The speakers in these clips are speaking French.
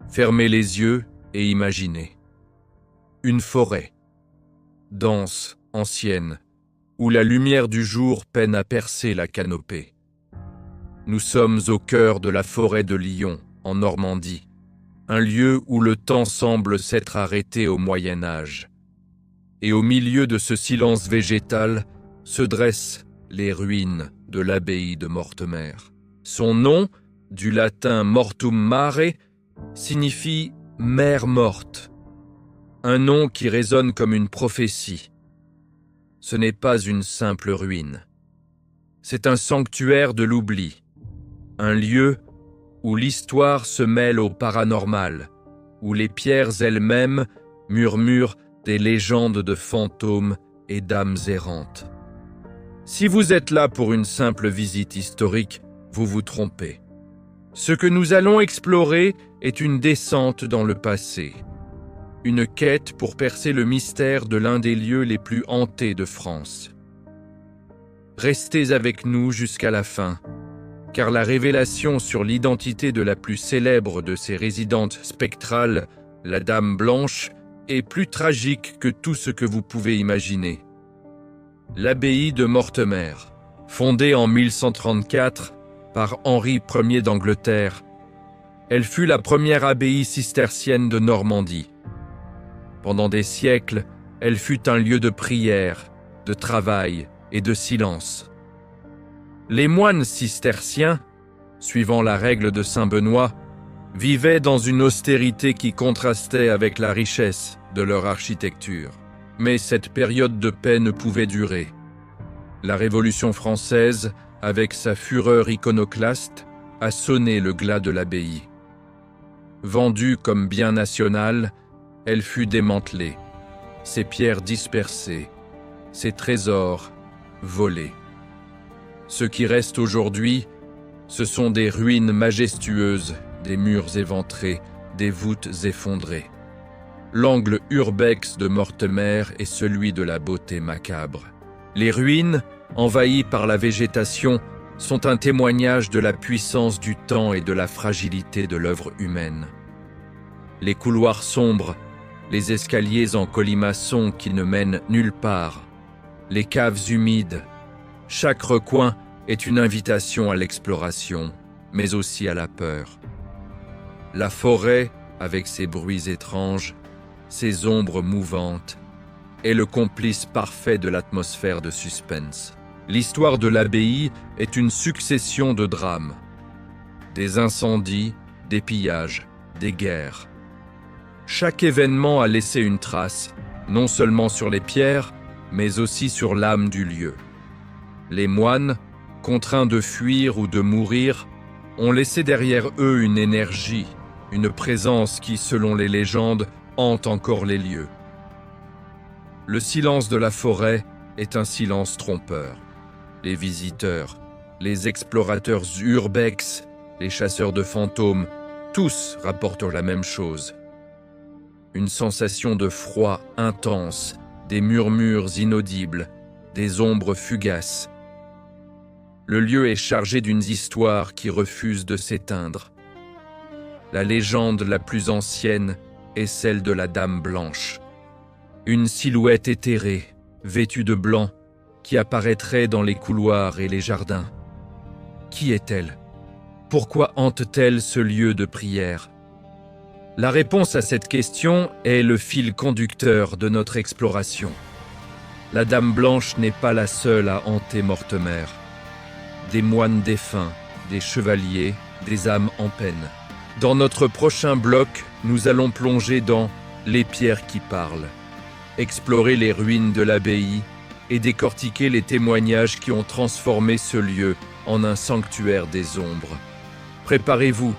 Fermez les yeux et imaginez. Une forêt, dense, ancienne, où la lumière du jour peine à percer la canopée. Nous sommes au cœur de la forêt de Lyon, en Normandie, un lieu où le temps semble s'être arrêté au Moyen Âge. Et au milieu de ce silence végétal se dressent les ruines de l'abbaye de Mortemer. Son nom, du latin mortum mare, signifie « mer morte », un nom qui résonne comme une prophétie. Ce n'est pas une simple ruine. C'est un sanctuaire de l'oubli, un lieu où l'histoire se mêle au paranormal, où les pierres elles-mêmes murmurent des légendes de fantômes et d'âmes errantes. Si vous êtes là pour une simple visite historique, vous vous trompez. Ce que nous allons explorer est une descente dans le passé, une quête pour percer le mystère de l'un des lieux les plus hantés de France. Restez avec nous jusqu'à la fin, car la révélation sur l'identité de la plus célèbre de ces résidentes spectrales, la Dame Blanche, est plus tragique que tout ce que vous pouvez imaginer. L'abbaye de Mortemer, fondée en 1134 par Henri Ier d'Angleterre, elle fut la première abbaye cistercienne de Normandie. Pendant des siècles, elle fut un lieu de prière, de travail et de silence. Les moines cisterciens, suivant la règle de Saint Benoît, vivaient dans une austérité qui contrastait avec la richesse de leur architecture. Mais cette période de paix ne pouvait durer. La Révolution française, avec sa fureur iconoclaste, a sonné le glas de l'abbaye. Vendue comme bien national, elle fut démantelée, ses pierres dispersées, ses trésors volés. Ce qui reste aujourd'hui, ce sont des ruines majestueuses, des murs éventrés, des voûtes effondrées. L'angle urbex de Mortemer est celui de la beauté macabre. Les ruines, envahies par la végétation, sont un témoignage de la puissance du temps et de la fragilité de l'œuvre humaine. Les couloirs sombres, les escaliers en colimaçon qui ne mènent nulle part, les caves humides, chaque recoin est une invitation à l'exploration, mais aussi à la peur. La forêt, avec ses bruits étranges, ses ombres mouvantes, est le complice parfait de l'atmosphère de suspense. L'histoire de l'abbaye est une succession de drames. Des incendies, des pillages, des guerres. Chaque événement a laissé une trace, non seulement sur les pierres, mais aussi sur l'âme du lieu. Les moines, contraints de fuir ou de mourir, ont laissé derrière eux une énergie, une présence qui, selon les légendes, hante encore les lieux. Le silence de la forêt est un silence trompeur. Les visiteurs, les explorateurs urbex, les chasseurs de fantômes, tous rapportent la même chose. Une sensation de froid intense, des murmures inaudibles, des ombres fugaces. Le lieu est chargé d'une histoire qui refuse de s'éteindre. La légende la plus ancienne est celle de la Dame Blanche. Une silhouette éthérée, vêtue de blanc, qui apparaîtrait dans les couloirs et les jardins. Qui est-elle? Pourquoi hante-t-elle ce lieu de prière? La réponse à cette question est le fil conducteur de notre exploration. La Dame Blanche n'est pas la seule à hanter Mortemer. Des moines défunts, des chevaliers, des âmes en peine. Dans notre prochain bloc, nous allons plonger dans les pierres qui parlent, explorer les ruines de l'abbaye et décortiquer les témoignages qui ont transformé ce lieu en un sanctuaire des ombres. Préparez-vous,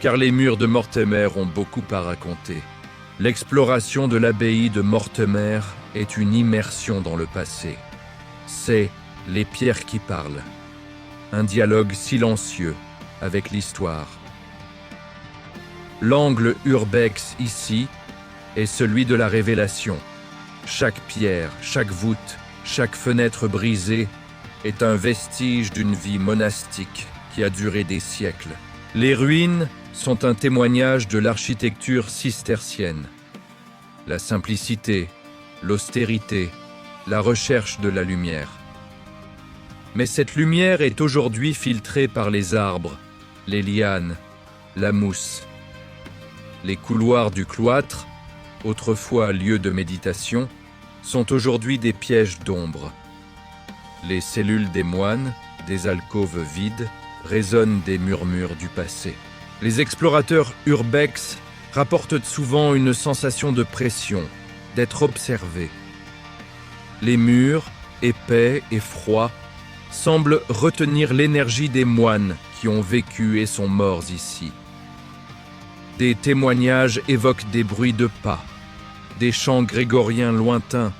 car les murs de Mortemer ont beaucoup à raconter. L'exploration de l'abbaye de Mortemer est une immersion dans le passé. C'est les pierres qui parlent. Un dialogue silencieux avec l'histoire. L'angle urbex ici est celui de la révélation. Chaque pierre, chaque voûte, chaque fenêtre brisée est un vestige d'une vie monastique qui a duré des siècles. Les ruines sont un témoignage de l'architecture cistercienne. La simplicité, l'austérité, la recherche de la lumière. Mais cette lumière est aujourd'hui filtrée par les arbres, les lianes, la mousse. Les couloirs du cloître, autrefois lieu de méditation, sont aujourd'hui des pièges d'ombre. Les cellules des moines, des alcôves vides, résonnent des murmures du passé. Les explorateurs urbex rapportent souvent une sensation de pression, d'être observés. Les murs, épais et froids, semblent retenir l'énergie des moines qui ont vécu et sont morts ici. Des témoignages évoquent des bruits de pas, des chants grégoriens lointains,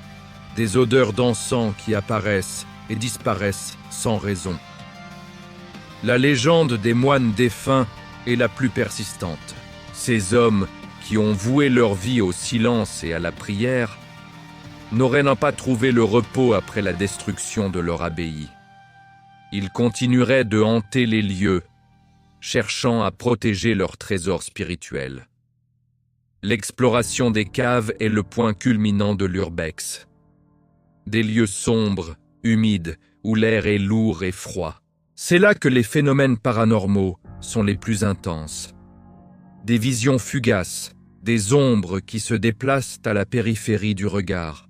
des odeurs d'encens qui apparaissent et disparaissent sans raison. La légende des moines défunts est la plus persistante. Ces hommes qui ont voué leur vie au silence et à la prière n'auraient pas trouvé le repos après la destruction de leur abbaye. Ils continueraient de hanter les lieux, cherchant à protéger leurs trésors spirituels. L'exploration des caves est le point culminant de l'urbex. Des lieux sombres, humides, où l'air est lourd et froid. C'est là que les phénomènes paranormaux sont les plus intenses. Des visions fugaces, des ombres qui se déplacent à la périphérie du regard.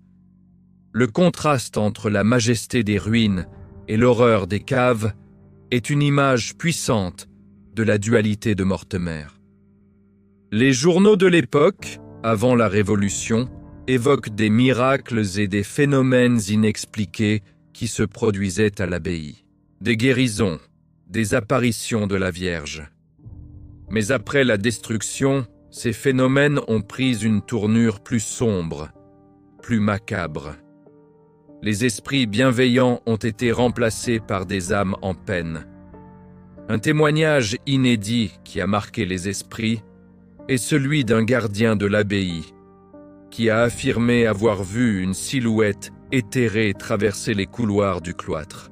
Le contraste entre la majesté des ruines et l'horreur des caves est une image puissante de la dualité de Mortemer. Les journaux de l'époque, avant la Révolution, évoquent des miracles et des phénomènes inexpliqués qui se produisaient à l'abbaye. Des guérisons, des apparitions de la Vierge. Mais après la destruction, ces phénomènes ont pris une tournure plus sombre, plus macabre. Les esprits bienveillants ont été remplacés par des âmes en peine. Un témoignage inédit qui a marqué les esprits est celui d'un gardien de l'abbaye qui a affirmé avoir vu une silhouette éthérée traverser les couloirs du cloître.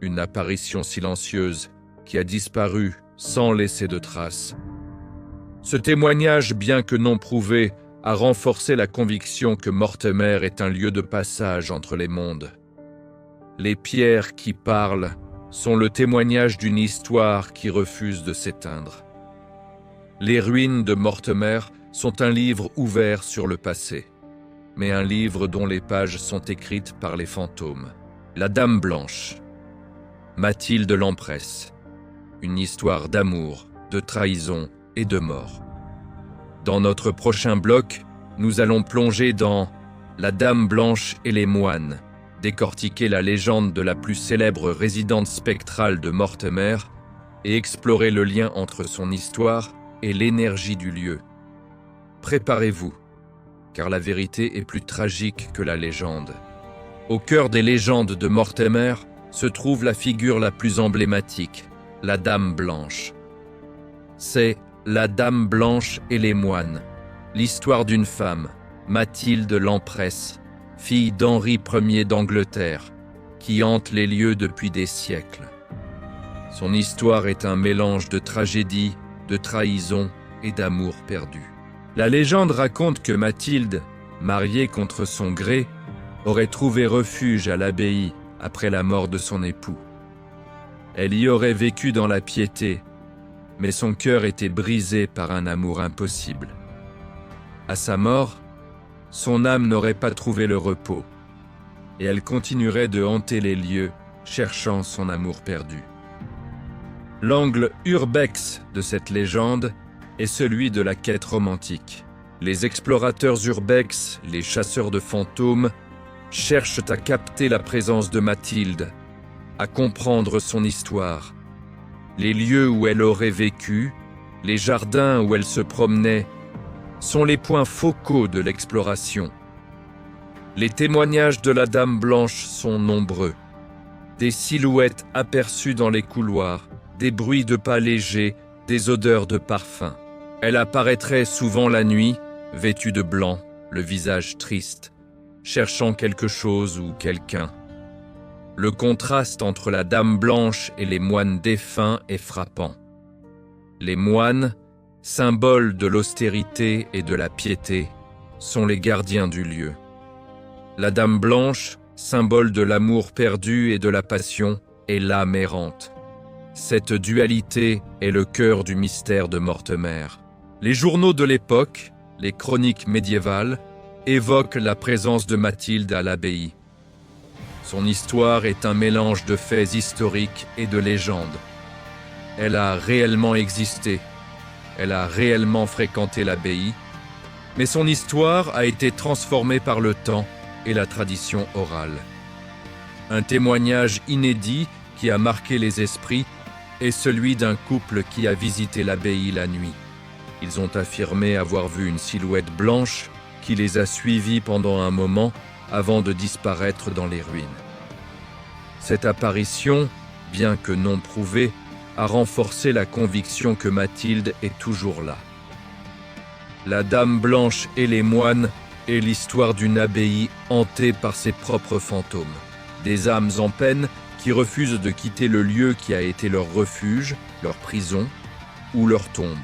Une apparition silencieuse qui a disparu sans laisser de traces. Ce témoignage, bien que non prouvé, a renforcé la conviction que Mortemer est un lieu de passage entre les mondes. Les pierres qui parlent sont le témoignage d'une histoire qui refuse de s'éteindre. Les ruines de Mortemer sont un livre ouvert sur le passé, mais un livre dont les pages sont écrites par les fantômes. La Dame Blanche, Mathilde l'Empresse, une histoire d'amour, de trahison et de mort. Dans notre prochain bloc, nous allons plonger dans La Dame Blanche et les moines, décortiquer la légende de la plus célèbre résidente spectrale de Mortemer et explorer le lien entre son histoire et l'énergie du lieu. Préparez-vous, car la vérité est plus tragique que la légende. Au cœur des légendes de Mortemer se trouve la figure la plus emblématique, la Dame Blanche. C'est La Dame Blanche et les moines, l'histoire d'une femme, Mathilde l'Empresse, fille d'Henri Ier d'Angleterre, qui hante les lieux depuis des siècles. Son histoire est un mélange de tragédie, de trahison et d'amour perdu. La légende raconte que Mathilde, mariée contre son gré, aurait trouvé refuge à l'abbaye après la mort de son époux. Elle y aurait vécu dans la piété, mais son cœur était brisé par un amour impossible. À sa mort, son âme n'aurait pas trouvé le repos, et elle continuerait de hanter les lieux, cherchant son amour perdu. L'angle urbex de cette légende est celui de la quête romantique. Les explorateurs urbex, les chasseurs de fantômes, cherchent à capter la présence de Mathilde, à comprendre son histoire. Les lieux où elle aurait vécu, les jardins où elle se promenait, sont les points focaux de l'exploration. Les témoignages de la Dame Blanche sont nombreux. Des silhouettes aperçues dans les couloirs, des bruits de pas légers, des odeurs de parfum. Elle apparaîtrait souvent la nuit, vêtue de blanc, le visage triste, cherchant quelque chose ou quelqu'un. Le contraste entre la Dame Blanche et les moines défunts est frappant. Les moines, symboles de l'austérité et de la piété, sont les gardiens du lieu. La Dame Blanche, symbole de l'amour perdu et de la passion, est l'âme errante. Cette dualité est le cœur du mystère de Mortemer. Les journaux de l'époque, les chroniques médiévales, évoquent la présence de Mathilde à l'abbaye. Son histoire est un mélange de faits historiques et de légendes. Elle a réellement existé, elle a réellement fréquenté l'abbaye, mais son histoire a été transformée par le temps et la tradition orale. Un témoignage inédit qui a marqué les esprits est celui d'un couple qui a visité l'abbaye la nuit. Ils ont affirmé avoir vu une silhouette blanche qui les a suivis pendant un moment avant de disparaître dans les ruines. Cette apparition, bien que non prouvée, a renforcé la conviction que Mathilde est toujours là. La Dame Blanche et les moines est l'histoire d'une abbaye hantée par ses propres fantômes. Des âmes en peine qui refusent de quitter le lieu qui a été leur refuge, leur prison ou leur tombe.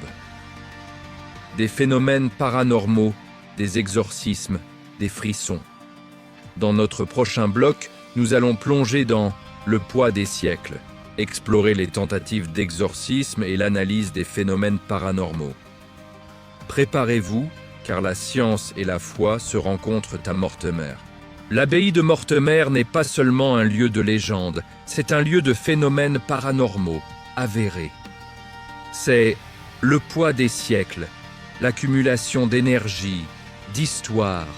Des phénomènes paranormaux, des exorcismes, des frissons. Dans notre prochain bloc, nous allons plonger dans le poids des siècles, explorer les tentatives d'exorcisme et l'analyse des phénomènes paranormaux. Préparez-vous, car la science et la foi se rencontrent à Mortemer. L'abbaye de Mortemer n'est pas seulement un lieu de légende, c'est un lieu de phénomènes paranormaux, avérés. C'est le poids des siècles, l'accumulation d'énergie, d'histoires,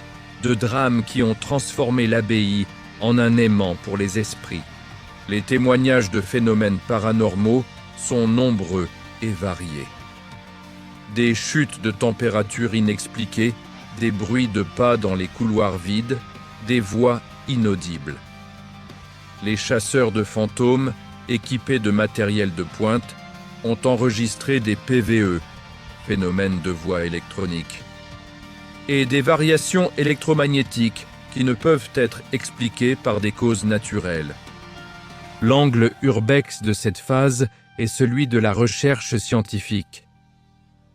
de drames qui ont transformé l'abbaye en un aimant pour les esprits. Les témoignages de phénomènes paranormaux sont nombreux et variés. Des chutes de température inexpliquées, des bruits de pas dans les couloirs vides, des voix inaudibles. Les chasseurs de fantômes, équipés de matériel de pointe, ont enregistré des PVE, phénomènes de voix électroniques, et des variations électromagnétiques qui ne peuvent être expliquées par des causes naturelles. L'angle urbex de cette phase est celui de la recherche scientifique.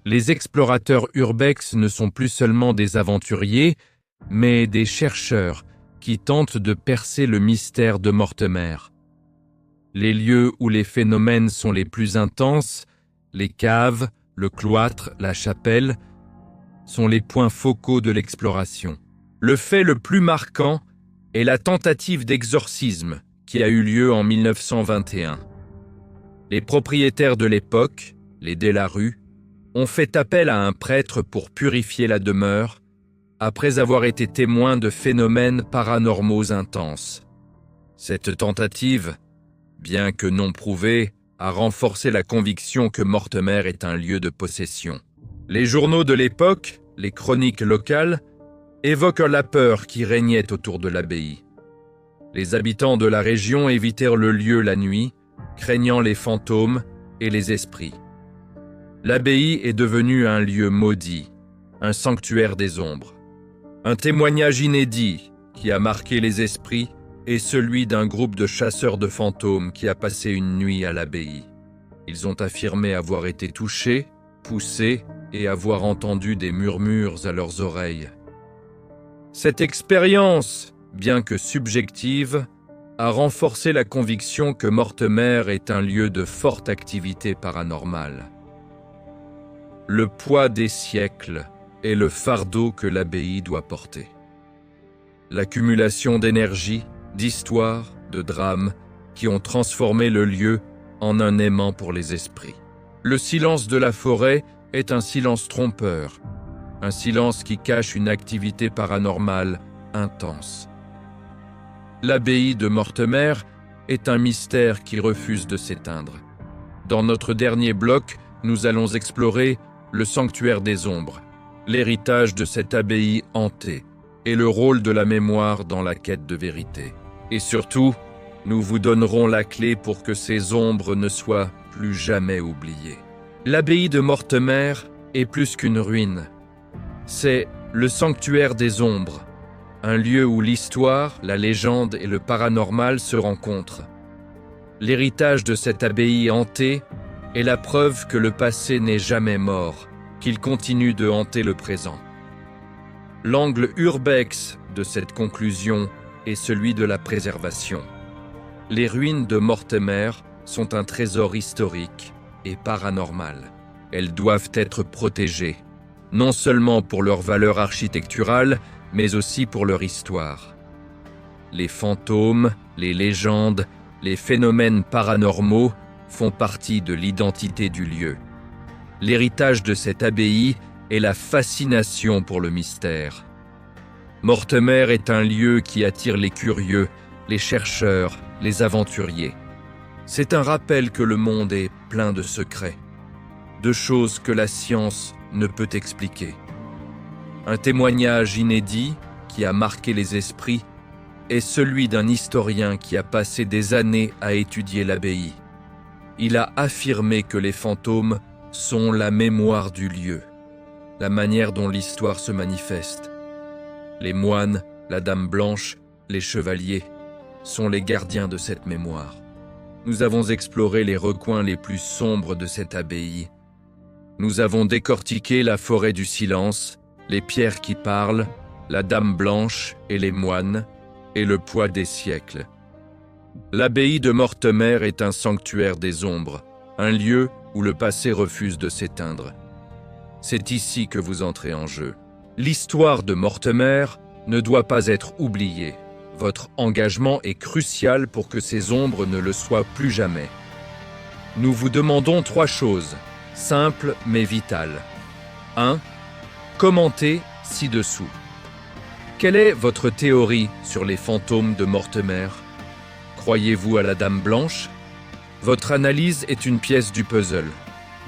Les explorateurs urbex ne sont plus seulement des aventuriers, mais des chercheurs qui tentent de percer le mystère de Mortemer. Les lieux où les phénomènes sont les plus intenses, les caves, le cloître, la chapelle, sont les points focaux de l'exploration. Le fait le plus marquant est la tentative d'exorcisme qui a eu lieu en 1921. Les propriétaires de l'époque, les Delarue, ont fait appel à un prêtre pour purifier la demeure, après avoir été témoins de phénomènes paranormaux intenses. Cette tentative, bien que non prouvée, a renforcé la conviction que Mortemer est un lieu de possession. Les journaux de l'époque, les chroniques locales, évoquent la peur qui régnait autour de l'abbaye. Les habitants de la région évitèrent le lieu la nuit, craignant les fantômes et les esprits. L'abbaye est devenue un lieu maudit, un sanctuaire des ombres. Un témoignage inédit qui a marqué les esprits est celui d'un groupe de chasseurs de fantômes qui a passé une nuit à l'abbaye. Ils ont affirmé avoir été touchés, poussés et avoir entendu des murmures à leurs oreilles. Cette expérience, bien que subjective, a renforcé la conviction que Mortemer est un lieu de forte activité paranormale. Le poids des siècles est le fardeau que l'abbaye doit porter. L'accumulation d'énergie, d'histoires, de drames qui ont transformé le lieu en un aimant pour les esprits. Le silence de la forêt est un silence trompeur, un silence qui cache une activité paranormale intense. L'abbaye de Mortemer est un mystère qui refuse de s'éteindre. Dans notre dernier bloc, nous allons explorer le sanctuaire des ombres, l'héritage de cette abbaye hantée et le rôle de la mémoire dans la quête de vérité. Et surtout, nous vous donnerons la clé pour que ces ombres ne soient plus jamais oubliées. L'abbaye de Mortemer est plus qu'une ruine. C'est le sanctuaire des ombres, un lieu où l'histoire, la légende et le paranormal se rencontrent. L'héritage de cette abbaye hantée est la preuve que le passé n'est jamais mort qu'ils continuent de hanter le présent. L'angle urbex de cette conclusion est celui de la préservation. Les ruines de Mortemer sont un trésor historique et paranormal. Elles doivent être protégées, non seulement pour leur valeur architecturale, mais aussi pour leur histoire. Les fantômes, les légendes, les phénomènes paranormaux font partie de l'identité du lieu. L'héritage de cette abbaye est la fascination pour le mystère. Mortemer est un lieu qui attire les curieux, les chercheurs, les aventuriers. C'est un rappel que le monde est plein de secrets, de choses que la science ne peut expliquer. Un témoignage inédit qui a marqué les esprits est celui d'un historien qui a passé des années à étudier l'abbaye. Il a affirmé que les fantômes sont la mémoire du lieu, la manière dont l'histoire se manifeste. Les moines, la Dame Blanche, les chevaliers sont les gardiens de cette mémoire. Nous avons exploré les recoins les plus sombres de cette abbaye. Nous avons décortiqué la forêt du silence, les pierres qui parlent, la Dame Blanche et les moines, et le poids des siècles. L'abbaye de Mortemer est un sanctuaire des ombres, un lieu où le passé refuse de s'éteindre. C'est ici que vous entrez en jeu. L'histoire de Mortemer ne doit pas être oubliée. Votre engagement est crucial pour que ces ombres ne le soient plus jamais. Nous vous demandons 3 choses, simples mais vitales. 1. Commentez ci-dessous. Quelle est votre théorie sur les fantômes de Mortemer? Croyez-vous à la Dame Blanche? Votre analyse est une pièce du puzzle.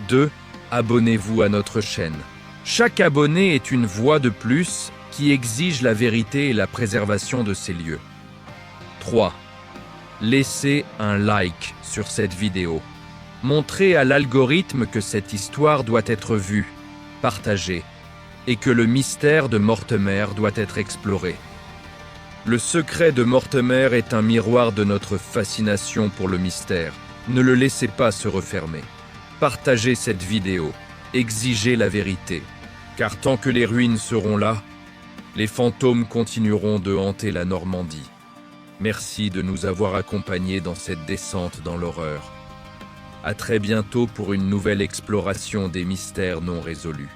2. Abonnez-vous à notre chaîne. Chaque abonné est une voix de plus qui exige la vérité et la préservation de ces lieux. 3. Laissez un like sur cette vidéo. Montrez à l'algorithme que cette histoire doit être vue, partagée, et que le mystère de Mortemer doit être exploré. Le secret de Mortemer est un miroir de notre fascination pour le mystère. Ne le laissez pas se refermer. Partagez cette vidéo, exigez la vérité, car tant que les ruines seront là, les fantômes continueront de hanter la Normandie. Merci de nous avoir accompagnés dans cette descente dans l'horreur. À très bientôt pour une nouvelle exploration des mystères non résolus.